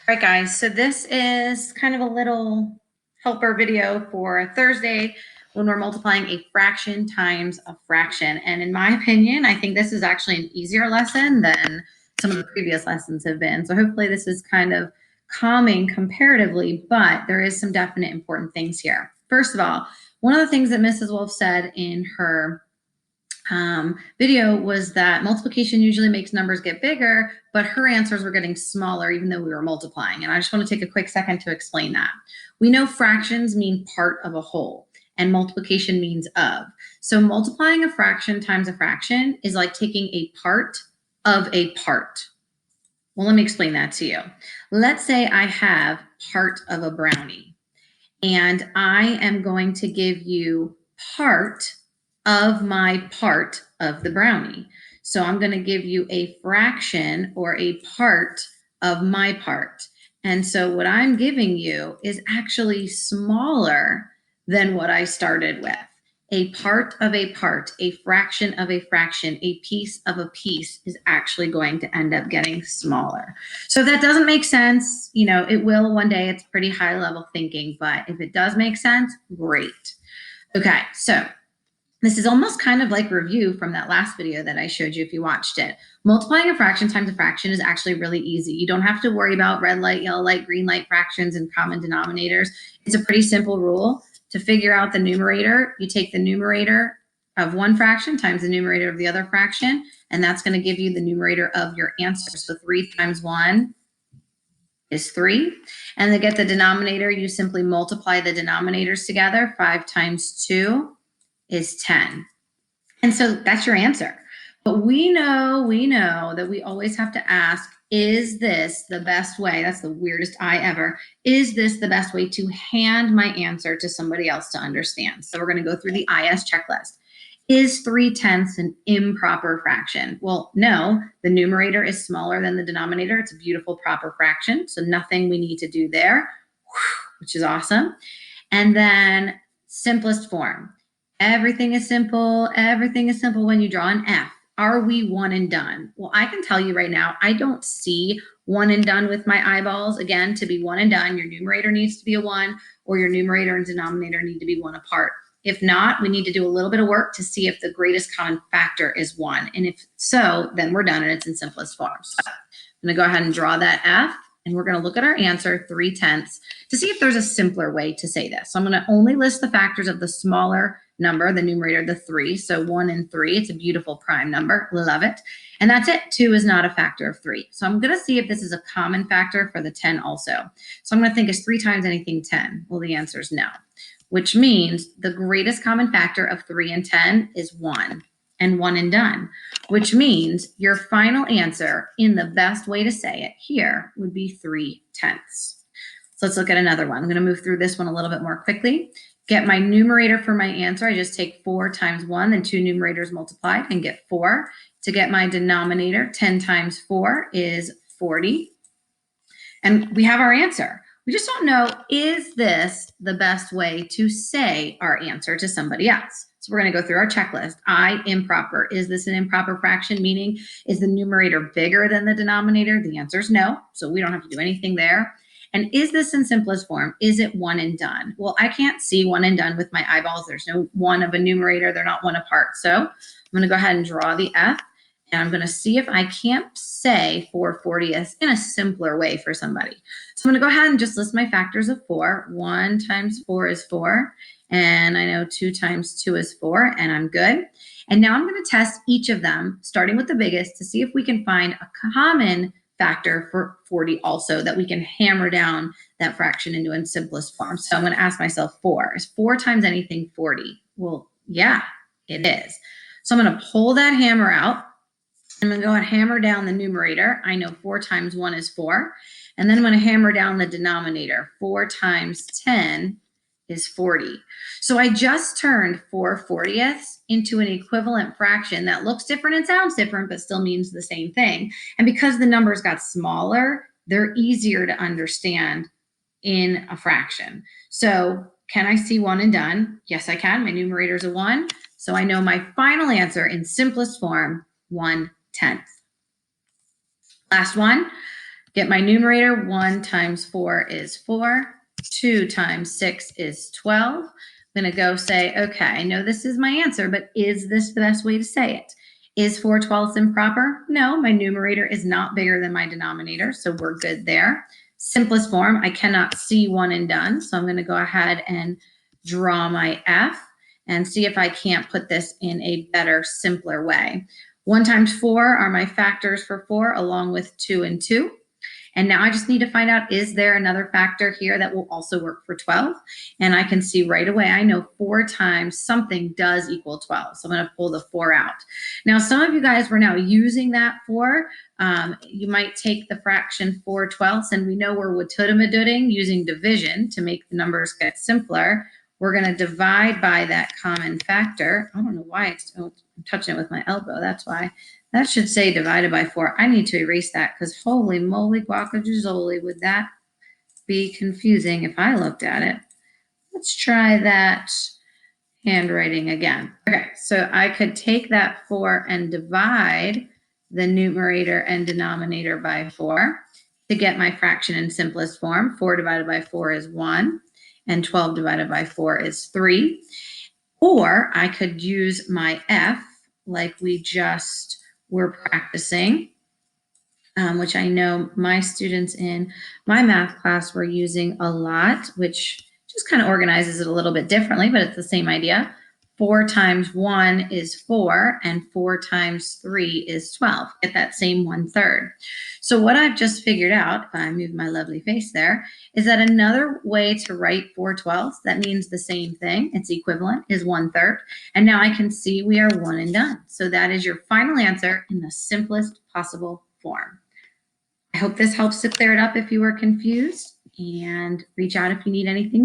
All right, guys, so this is kind of a little helper video for Thursday when we're multiplying a fraction times a fraction. And in my opinion, I think this is actually an easier lesson than some of the previous lessons have been. So hopefully this is kind of calming comparatively, but there is some definite important things here. First of all, one of the things that Mrs. Wolf said in her video was that multiplication usually makes numbers get bigger, but her answers were getting smaller even though we were multiplying. And I just want to take a quick second to explain that. We know fractions mean part of a whole and multiplication means of. So multiplying a fraction times a fraction is like taking a part of a part. Well, let me explain that to you. Let's say I have part of a brownie and I am going to give you part of my part of the brownie. So I'm going to give you a fraction or a part of my part. And so what I'm giving you is actually smaller than what I started with. A part of a part, a fraction of a fraction, a piece of a piece is actually going to end up getting smaller. So if that doesn't make sense, you know, it will one day. It's pretty high level thinking, but if it does make sense, great. Okay, so this is almost kind of like review from that last video that I showed you if you watched it. Multiplying a fraction times a fraction is actually really easy. You don't have to worry about red light, yellow light, green light fractions and common denominators. It's a pretty simple rule. To figure out the numerator, you take the numerator of one fraction times the numerator of the other fraction, and that's going to give you the numerator of your answer. So 3 times 1 is 3. And to get the denominator, you simply multiply the denominators together. 5 times 2 is 10. And so that's your answer. But we know that we always have to ask, is this the best way? That's the weirdest I ever. Is this the best way to hand my answer to somebody else to understand? So we're going to go through the IS checklist. Is 3/10 an improper fraction? Well, no, the numerator is smaller than the denominator. It's a beautiful proper fraction. So nothing we need to do there, which is awesome. And then simplest form. Everything is simple. Everything is simple when you draw an F. Are we one and done? Well, I can tell you right now, I don't see one and done with my eyeballs. Again, to be one and done, your numerator needs to be a 1 or your numerator and denominator need to be 1 apart. If not, we need to do a little bit of work to see if the greatest common factor is 1. And if so, then we're done and it's in simplest form. So I'm going to go ahead and draw that F. And we're going to look at our answer, 3/10, to see if there's a simpler way to say this. So I'm going to only list the factors of the smaller number, the numerator, the 3. So 1 and 3, it's a beautiful prime number. Love it. And that's it. 2 is not a factor of 3. So I'm going to see if this is a common factor for the 10 also. So I'm going to think, is 3 times anything 10? Well, the answer is no, which means the greatest common factor of 3 and 10 is 1. And 1 and done, which means your final answer in the best way to say it here would be 3/10. So let's look at another one. I'm going to move through this one a little bit more quickly. Get my numerator for my answer. I just take 4 times 1, then 2 numerators multiplied and get 4. To get my denominator, 10 times 4 is 40. And we have our answer. We just don't know, is this the best way to say our answer to somebody else? So we're going to go through our checklist. Improper. Is this an improper fraction? Meaning, is the numerator bigger than the denominator? The answer is no. So we don't have to do anything there. And is this in simplest form? Is it 1 and done? Well, I can't see 1 and done with my eyeballs. There's no 1 of a numerator. They're not 1 apart. So I'm going to go ahead and draw the F. And I'm going to see if I can't say 4/40 in a simpler way for somebody. So I'm going to go ahead and just list my factors of 4. 1 times 4 is 4. And I know 2 times 2 is 4. And I'm good. And now I'm going to test each of them, starting with the biggest, to see if we can find a common factor for 40 also that we can hammer down that fraction into its simplest form. So I'm going to ask myself, 4. Is 4 times anything 40? Well, yeah, it is. So I'm going to pull that hammer out. I'm going to go and hammer down the numerator. I know 4 times 1 is 4. And then I'm going to hammer down the denominator. 4 times 10 is 40. So I just turned 4/40 into an equivalent fraction that looks different and sounds different, but still means the same thing. And because the numbers got smaller, they're easier to understand in a fraction. So can I see 1 and done? Yes, I can. My numerator is a 1. So I know my final answer in simplest form, 1/10. Last one. Get my numerator. 1 times 4 is 4. 2 times 6 is 12. I'm going to go say, okay, I know this is my answer, but is this the best way to say it? Is 4/12 improper? No, my numerator is not bigger than my denominator, so we're good there. Simplest form, I cannot see one and done, so I'm going to go ahead and draw my F and see if I can't put this in a better, simpler way. 1 times 4 are my factors for 4, along with 2 and 2. And now I just need to find out, is there another factor here that will also work for 12? And I can see right away, I know 4 times something does equal 12. So I'm going to pull the 4 out. Now, some of you guys were now using that 4. You might take the fraction 4/12, and we know we're watudamaduding using division to make the numbers get simpler. We're going to divide by that common factor. I don't know why I'm touching it with my elbow. That's why. That should say divided by 4. I need to erase that because holy moly guacamole, would that be confusing if I looked at it. Let's try that handwriting again. Okay, so I could take that 4 and divide the numerator and denominator by 4 to get my fraction in simplest form. 4 divided by 4 is 1, and 12 divided by 4 is 3. Or I could use my F like we just were practicing, which I know my students in my math class were using a lot, which just kind of organizes it a little bit differently, but it's the same idea. 4 times 1 is 4, and 4 times 3 is 12. Get that same 1/3. So what I've just figured out, if I move my lovely face there, is that another way to write 4/12, that means the same thing, it's equivalent, is 1/3. And now I can see we are one and done. So that is your final answer in the simplest possible form. I hope this helps to clear it up if you were confused, and reach out if you need anything.